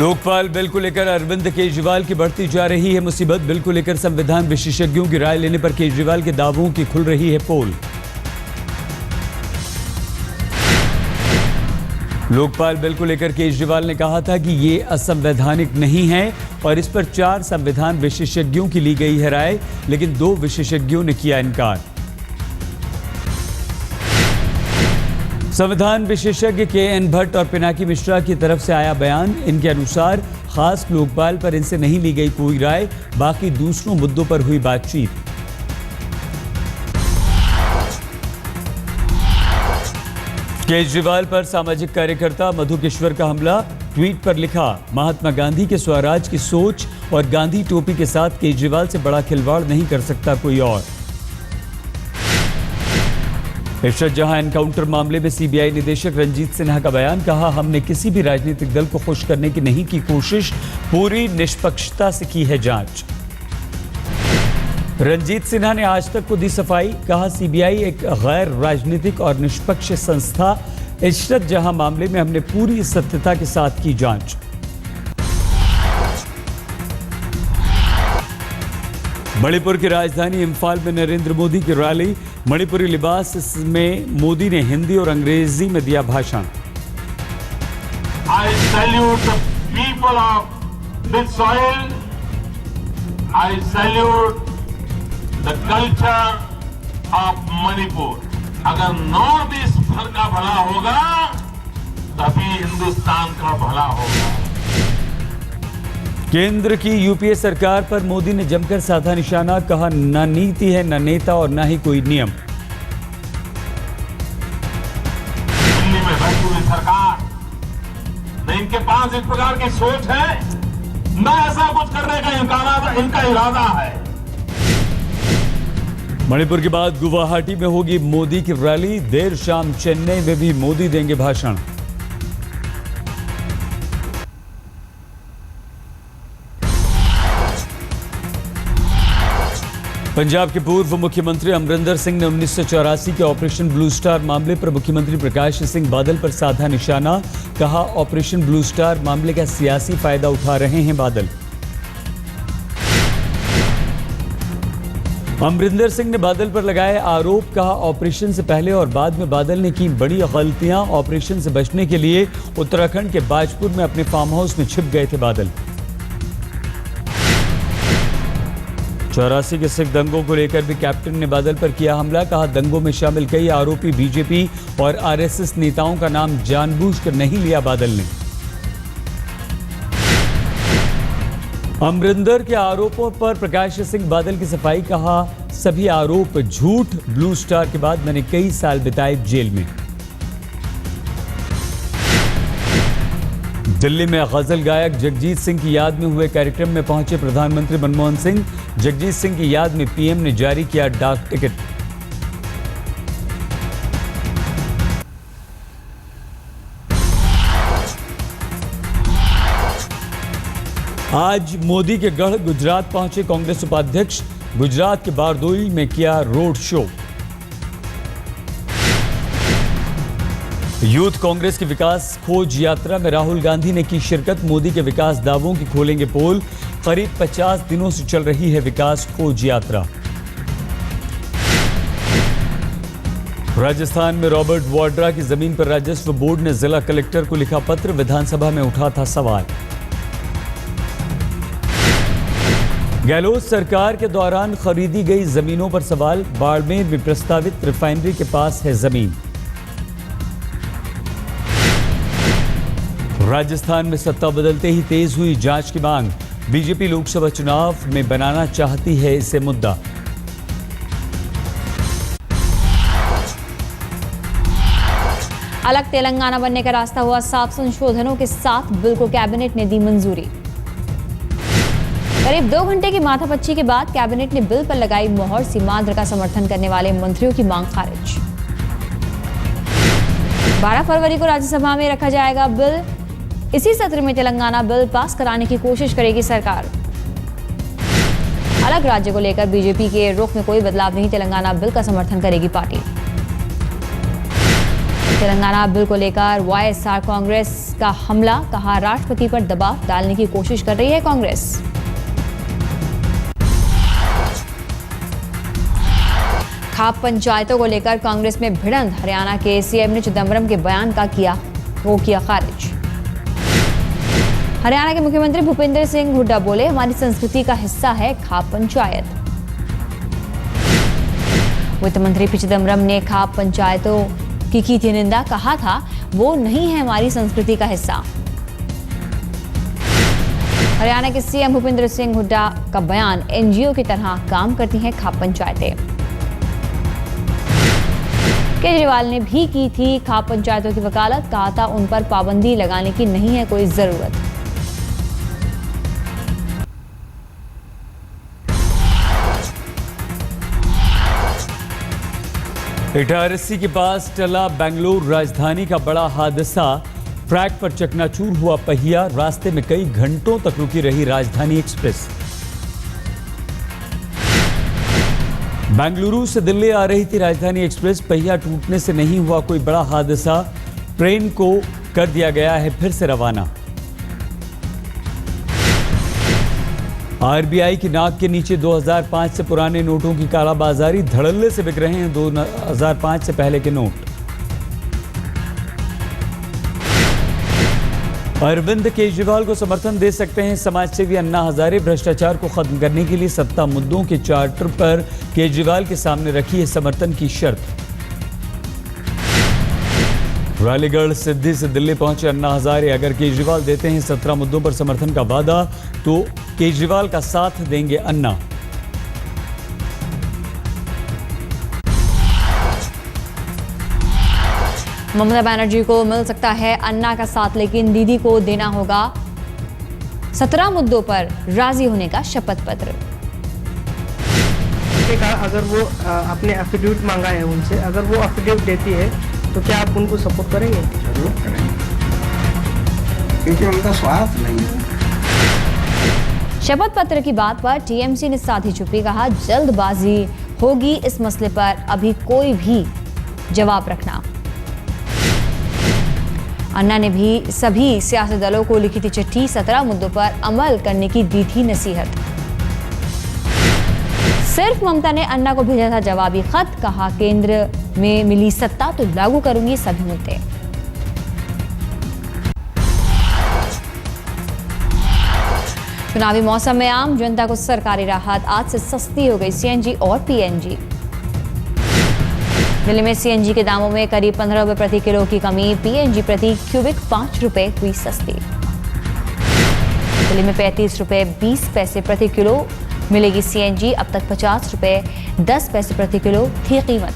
Lokpal bill को लेकर अरविंद केजरीवाल की बढ़ती जा रही है मुसीबत। बिल को लेकर संविधान विशेषज्ञों की राय लेने पर केजरीवाल के दावों की खुल रही है पोल। लोकपाल बिल को लेकर केजरीवाल ने कहा था कि ये असंवैधानिक नहीं है और इस पर 4 संविधान विशेषज्ञों की ली गई है राय, लेकिन 2 विशेषज्ञों ने किया इनकार। संविधान विशेषज्ञ के.एन. भट्ट और पिनाकी मिश्रा की तरफ से आया बयान। इनके अनुसार खास लोकपाल पर इनसे नहीं ली गई कोई राय, बाकी दूसरों मुद्दों पर हुई बातचीत। केजरीवाल पर सामाजिक कार्यकर्ता मधु किश्वर का हमला। ट्वीट पर लिखा, महात्मा गांधी के स्वराज की सोच और गांधी टोपी के साथ केजरीवाल से बड़ा खिलवाड़ नहीं कर सकता कोई और। इशरत जहां एनकाउंटर मामले में सीबीआई निदेशक रंजीत सिन्हा का बयान। कहा, हमने किसी भी राजनीतिक दल को खुश करने की नहीं की कोशिश, पूरी निष्पक्षता से की है जांच। रंजीत सिन्हा ने आज तक को दी सफाई। कहा, सीबीआई एक गैर राजनीतिक और निष्पक्ष संस्था। इशरत जहां मामले में हमने पूरी सत्यता के साथ की जांच। मणिपुर की राजधानी इम्फाल में नरेंद्र मोदी की रैली। मणिपुरी लिबास में मोदी ने हिंदी और अंग्रेजी में दिया भाषण। आई salute the people of this soil. I salute the culture of Manipur. अगर नॉर्थ ईस्ट भर का भला होगा तभी हिंदुस्तान का भला होगा। केंद्र की यूपीए सरकार पर मोदी ने जमकर साधा निशाना। कहा, न नीति है, न नेता और न ही कोई नियम। दिल्ली में बैठी हुई सरकार न इनके पास इस प्रकार की सोच है, न ऐसा कुछ करने का इनका इरादा है। मणिपुर के बाद गुवाहाटी में होगी मोदी की रैली। देर शाम चेन्नई में भी मोदी देंगे भाषण। पंजाब के पूर्व मुख्यमंत्री अमरिंदर सिंह ने 1984 के ऑपरेशन ब्लू स्टार मामले पर मुख्यमंत्री प्रकाश सिंह बादल पर साधा निशाना। कहा, ऑपरेशन ब्लू स्टार मामले का सियासी फायदा उठा रहे हैं बादल। अमरिंदर सिंह ने बादल पर लगाए आरोप। कहा, ऑपरेशन से पहले और बाद में बादल ने की बड़ी गलतियां। ऑपरेशन से बचने के लिए उत्तराखंड के बाजपुर में अपने फार्म हाउस में छिप गए थे बादल। 84 के सिख दंगों को लेकर भी कैप्टन ने बादल पर किया हमला। कहा, दंगों में शामिल कई आरोपी बीजेपी और आरएसएस नेताओं का नाम जानबूझकर नहीं लिया बादल ने। अमरिंदर के आरोपों पर प्रकाश सिंह बादल की सफाई। कहा, सभी आरोप झूठ। ब्लू स्टार के बाद मैंने कई साल बिताए जेल में। दिल्ली में गजल गायक जगजीत सिंह की याद में हुए कार्यक्रम में पहुंचे प्रधानमंत्री मनमोहन सिंह। जगजीत सिंह की याद में पीएम ने जारी किया डाक टिकट। आज मोदी के गढ़ गुजरात पहुंचे कांग्रेस उपाध्यक्ष। गुजरात के बारदोई में किया रोड शो। यूथ कांग्रेस की विकास खोज यात्रा में राहुल गांधी ने की शिरकत। मोदी के विकास दावों की खोलेंगे पोल। करीब 50 दिनों से चल रही है विकास खोज यात्रा। राजस्थान में रॉबर्ट वाड्रा की जमीन पर राजस्व बोर्ड ने जिला कलेक्टर को लिखा पत्र। विधानसभा में उठा था सवाल। गहलोत सरकार के दौरान खरीदी गई जमीनों पर सवाल। बाड़मेर में प्रस्तावित रिफाइनरी के पास है जमीन। राजस्थान में सत्ता बदलते ही तेज हुई जांच की मांग। बीजेपी लोकसभा चुनाव में बनाना चाहती है इसे मुद्दा। अलग तेलंगाना बनने का रास्ता हुआ 7 संशोधनों के साथ बिल को कैबिनेट ने दी मंजूरी। करीब 2 घंटे की माथापच्ची के बाद कैबिनेट ने बिल पर लगाई मोहर। सीमांध्र का समर्थन करने वाले मंत्रियों की मांग खारिज। 12 फरवरी को राज्यसभा में रखा जाएगा बिल। इसी सत्र में तेलंगाना बिल पास कराने की कोशिश करेगी सरकार। अलग राज्य को लेकर बीजेपी के रुख में कोई बदलाव नहीं। तेलंगाना बिल का समर्थन करेगी पार्टी। तेलंगाना बिल को लेकर वाईएसआर कांग्रेस का हमला, कहा राष्ट्रपति पर दबाव डालने की कोशिश कर रही है कांग्रेस। खाप पंचायतों को लेकर कांग्रेस में भिड़ंत, हरियाणा के सीएम ने चिदंबरम के बयान का किया खारिज। हरियाणा के मुख्यमंत्री भूपेंद्र सिंह हुड्डा बोले, हमारी संस्कृति का हिस्सा है खाप पंचायत। वित्त मंत्री पी चिदंबरम ने खाप पंचायतों की थी निंदा, कहा था वो नहीं है हमारी संस्कृति का हिस्सा। हरियाणा के सीएम भूपेंद्र सिंह हुड्डा का बयान, एनजीओ की तरह काम करती हैं खाप पंचायतें। केजरीवाल ने भी की थी खाप पंचायतों की वकालत, कहा था उन पर पाबंदी लगाने की नहीं है कोई जरूरत। इटारसी के पास टला बेंगलुरु राजधानी का बड़ा हादसा, ट्रैक पर चकनाचूर हुआ पहिया, रास्ते में कई घंटों तक रुकी रही राजधानी एक्सप्रेस। बेंगलुरु से दिल्ली आ रही थी राजधानी एक्सप्रेस, पहिया टूटने से नहीं हुआ कोई बड़ा हादसा, ट्रेन को कर दिया गया है फिर से रवाना। आरबीआई की नाक के नीचे 2005 से पुराने नोटों की कालाबाजारी, धड़ल्ले से बिक रहे हैं 2005 से पहले के नोट। अरविंद केजरीवाल को समर्थन दे सकते हैं समाजसेवी अन्ना हजारे, भ्रष्टाचार को खत्म करने के लिए सत्ता मुद्दों के चार्टर पर केजरीवाल के सामने रखी है समर्थन की शर्त। रालीगढ़ सिद्धि से दिल्ली पहुंचे अन्ना हजारे, अगर केजरीवाल देते हैं 17 मुद्दों पर समर्थन का वादा तो केजरीवाल का साथ देंगे अन्ना। ममता बनर्जी को मिल सकता है अन्ना का साथ, लेकिन दीदी को देना होगा 17 मुद्दों पर राजी होने का शपथ पत्र। अगर वो अपने एफिडेविट मांगा है उनसे, अगर वो एफिडेविट देती है तो क्या आप उनको सपोर्ट करेंगे? जरूर करेंगे, क्योंकि उनका स्वार्थ नहीं है। शपथ पत्र की बात पर टीएमसी ने साधी चुप्पी, कहा जल्दबाजी होगी इस मसले पर अभी कोई भी जवाब रखना। अन्ना ने भी सभी सियासी दलों को लिखी थी चिट्ठी, 17 मुद्दों पर अमल करने की दी थी नसीहत। सिर्फ ममता ने अन्ना को भेजा था जवाबी खत, कहा केंद्र में मिली सत्ता तो लागू करूंगी सभी मुद्दे। चुनावी मौसम में आम जनता को सरकारी राहत, आज से सस्ती हो गई सीएनजी और पीएनजी। दिल्ली में सीएनजी के दामों में करीब 15 रुपए प्रति किलो की कमी, पीएनजी प्रति क्यूबिक 5 रुपए हुई सस्ती। दिल्ली में 35 रुपए 20 पैसे प्रति किलो मिलेगी सीएनजी, अब तक 50 रुपए 10 पैसे प्रति किलो थी कीमत।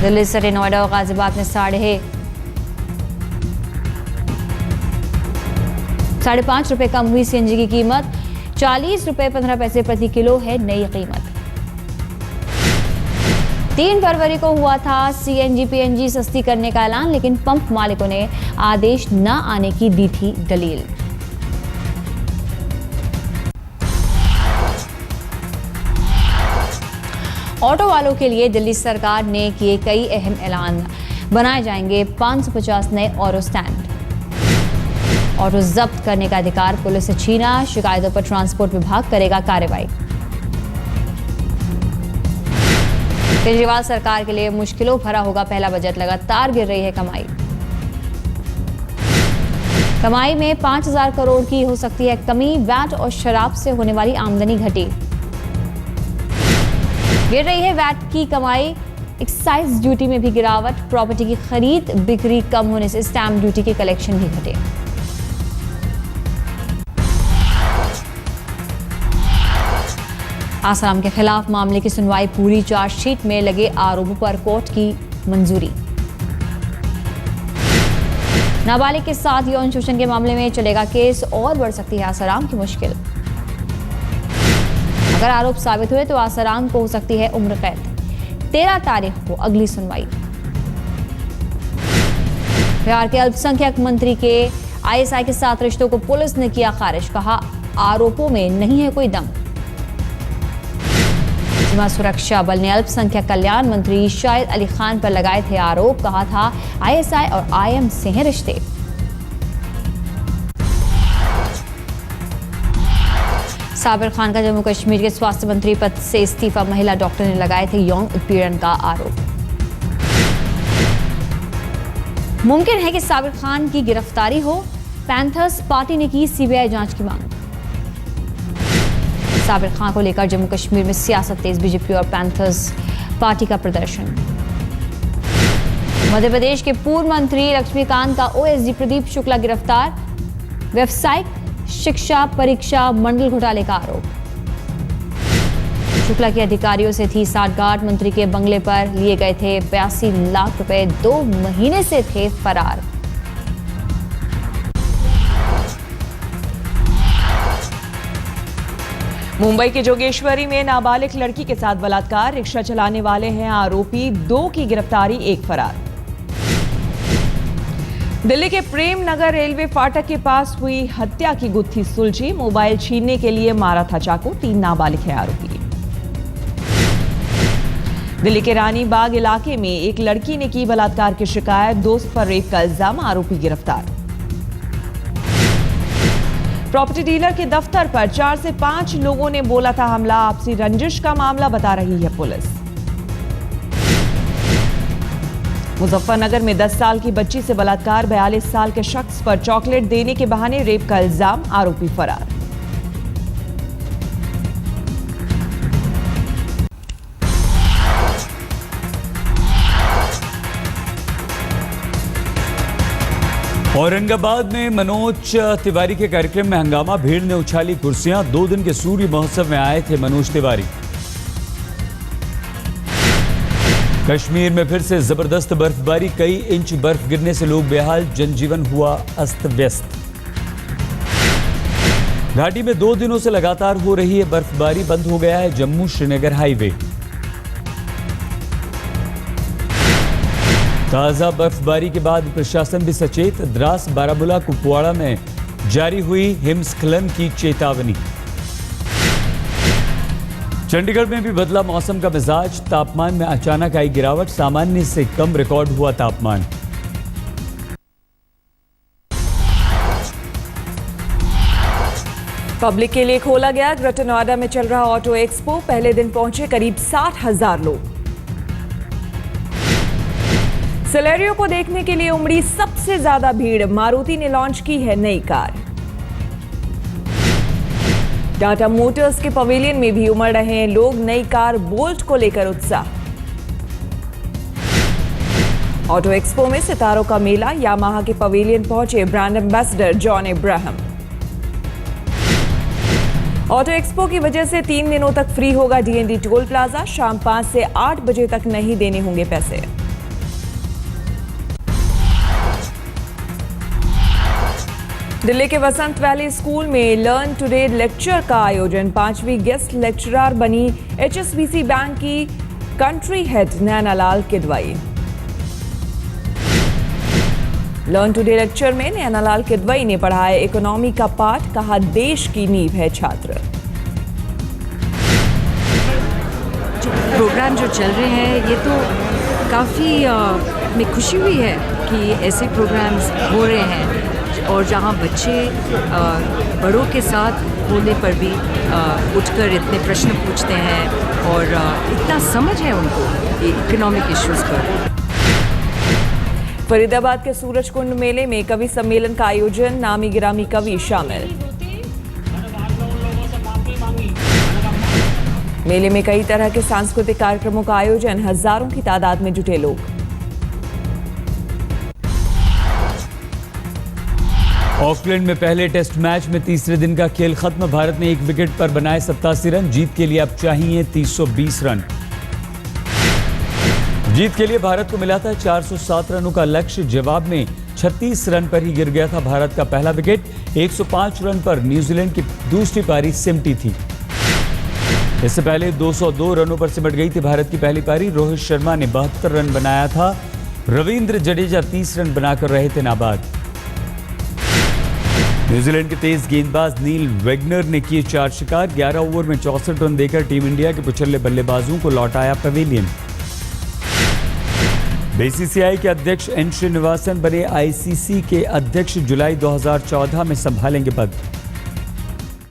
दिल्ली से नोएडा और गाजियाबाद में 5.5 रुपए कम हुई सीएनजी की कीमत, 40 रुपए 15 पैसे प्रति किलो है नई कीमत। 3 फरवरी को हुआ था सीएनजी पीएनजी सस्ती करने का ऐलान, लेकिन पंप मालिकों ने आदेश न आने की दी थी दलील। ऑटो वालों के लिए दिल्ली सरकार ने किए कई अहम ऐलान, बनाए जाएंगे 550 नए ऑटो स्टैंड। ऑटो जब्त करने का अधिकार पुलिस से छीना, शिकायतों पर ट्रांसपोर्ट विभाग करेगा कार्रवाई। केजरीवाल सरकार के लिए मुश्किलों भरा होगा पहला बजट, लगातार गिर रही है कमाई में 5,000 करोड़ की हो सकती है कमी, वैट और शराब से होने वाली आमदनी घटी। गिर रही है वैट की कमाई, एक्साइज ड्यूटी में भी गिरावट, प्रॉपर्टी की खरीद बिक्री कम होने से स्टैंप ड्यूटी के कलेक्शन भी घटे। आसाराम के खिलाफ मामले की सुनवाई पूरी, चार्जशीट में लगे आरोपों पर कोर्ट की मंजूरी। नाबालिग के साथ यौन शोषण के मामले में चलेगा केस, और बढ़ सकती है आसाराम की मुश्किल। अगर आरोप साबित हुए तो आसाराम को हो सकती है उम्र कैद। 13 तारीख को अगली सुनवाई। बिहार के अल्पसंख्यक मंत्री के आईएसआई के साथ रिश्तों को पुलिस ने किया खारिज, कहा आरोपों में नहीं है कोई दम। सीमा सुरक्षा बल ने अल्पसंख्यक कल्याण मंत्री शाहिद अली खान पर लगाए थे आरोप। कहा था आईएसआई और आईएम से हैं रिश्ते। साबिर खान का जम्मू कश्मीर के स्वास्थ्य मंत्री पद से इस्तीफा। महिला डॉक्टर ने लगाए थे यौन उत्पीड़न का आरोप। मुमकिन है कि साबिर खान की गिरफ्तारी हो। पैंथर्स पार्टी ने की सीबीआई जांच की मांग। साबिर खान को लेकर जम्मू कश्मीर में सियासत तेज। बीजेपी और पैंथर्स पार्टी का प्रदर्शन। मध्य प्रदेश के पूर्व मंत्री लक्ष्मीकांत का ओएसडी प्रदीप शुक्ला गिरफ्तार। व्यावसायिक शिक्षा परीक्षा मंडल घोटाले का आरोप। शुक्ला के अधिकारियों से थी साठगांठ। मंत्री के बंगले पर लिए गए थे 82 लाख रुपए। 2 महीने से थे फरार। मुंबई के जोगेश्वरी में नाबालिग लड़की के साथ बलात्कार। रिक्शा चलाने वाले हैं आरोपी। 2 की गिरफ्तारी, 1 फरार। दिल्ली के प्रेम नगर रेलवे फाटक के पास हुई हत्या की गुत्थी सुलझी। मोबाइल छीनने के लिए मारा था चाकू। 3 नाबालिग है आरोपी। दिल्ली के रानी बाग इलाके में एक लड़की ने की बलात्कार की शिकायत। दोस्त पर रेप का इल्जाम। आरोपी गिरफ्तार। प्रॉपर्टी डीलर के दफ्तर पर 4 से 5 लोगों ने बोला था हमला। आपसी रंजिश का मामला बता रही है पुलिस। मुजफ्फरनगर में 10 साल की बच्ची से बलात्कार। 42 साल के शख्स पर चॉकलेट देने के बहाने रेप का इल्जाम। आरोपी फरार। औरंगाबाद में मनोज तिवारी के कार्यक्रम में हंगामा। भीड़ ने उछाली कुर्सियां। 2 दिन के सूर्य महोत्सव में आए थे मनोज तिवारी। कश्मीर में फिर से जबरदस्त बर्फबारी। कई इंच बर्फ गिरने से लोग बेहाल। जनजीवन हुआ अस्त व्यस्त। घाटी में 2 दिनों से लगातार हो रही है बर्फबारी। बंद हो गया है जम्मू श्रीनगर हाईवे। ताजा बर्फबारी के बाद प्रशासन भी सचेत। द्रास, बारामूला, कुपवाड़ा में जारी हुई हिमस्खलन की चेतावनी। चंडीगढ़ में भी बदला मौसम का मिजाज। तापमान में अचानक आई गिरावट। सामान्य से कम रिकॉर्ड हुआ तापमान। पब्लिक के लिए खोला गया ग्रेटर नोएडा में चल रहा ऑटो एक्सपो। पहले दिन पहुंचे करीब 60,000 लोग। सिलेरियो को देखने के लिए उमड़ी सबसे ज्यादा भीड़। मारुति ने लॉन्च की है नई कार। टाटा मोटर्स के पवेलियन में भी उमड़ रहे हैं लोग। नई कार बोल्ट को लेकर उत्साह। ऑटो एक्सपो में सितारों का मेला। यामाहा के पवेलियन पहुंचे brand ambassador John Abraham. Auto expo की वजह से 3 दिनों तक फ्री होगा डीएनडी टोल प्लाजा। शाम 5 से 8 बजे तक नहीं देने होंगे पैसे। दिल्ली के वसंत वैली स्कूल में लर्न टुडे लेक्चर का आयोजन। 5वीं गेस्ट लेक्चरर बनी एचएसबीसी बैंक की country head Naina Lal Kidwai. Learn today lecture में नैना लाल किदवई ने पढ़ाया इकोनॉमी का पाठ। कहा देश की नींव है छात्र। प्रोग्राम जो चल रहे हैं ये तो काफ़ी में खुशी हुई है कि ऐसे प्रोग्राम्स हो रहे हैं और जहाँ बच्चे बड़ों के साथ बोलने पर भी उठकर इतने प्रश्न पूछते हैं और इतना समझ है उनको इकोनॉमिक इश्यूज पर। फरीदाबाद के सूरजकुंड मेले में कवि सम्मेलन का आयोजन। नामी गिरामी कवि शामिल। मेले में कई तरह के सांस्कृतिक कार्यक्रमों का आयोजन। हजारों की तादाद में जुटे लोग। ऑकलैंड में पहले टेस्ट मैच में तीसरे दिन का खेल खत्म। भारत ने 1 विकेट पर बनाए 87 रन। जीत के लिए अब चाहिए 320 रन। जीत के लिए भारत को मिला था 407 रनों का लक्ष्य। जवाब में 36 रन पर ही गिर गया था भारत का पहला विकेट। 105 रन पर न्यूजीलैंड की दूसरी पारी सिमटी थी। इससे पहले 202 रनों पर सिमट गई थी भारत की पहली पारी। रोहित शर्मा ने 72 रन बनाया था। रविंद्र जडेजा 30 रन बनाकर रहे थे नाबाद। न्यूजीलैंड के तेज गेंदबाज नील वेगनर ने किए 4 शिकार। 11 ओवर में 64 रन देकर टीम इंडिया के पिछले बल्लेबाजों को लौटाया पवेलियन। बीसीसीआई के अध्यक्ष एन श्रीनिवासन बने आईसीसी के अध्यक्ष। जुलाई 2014 में संभालेंगे पद।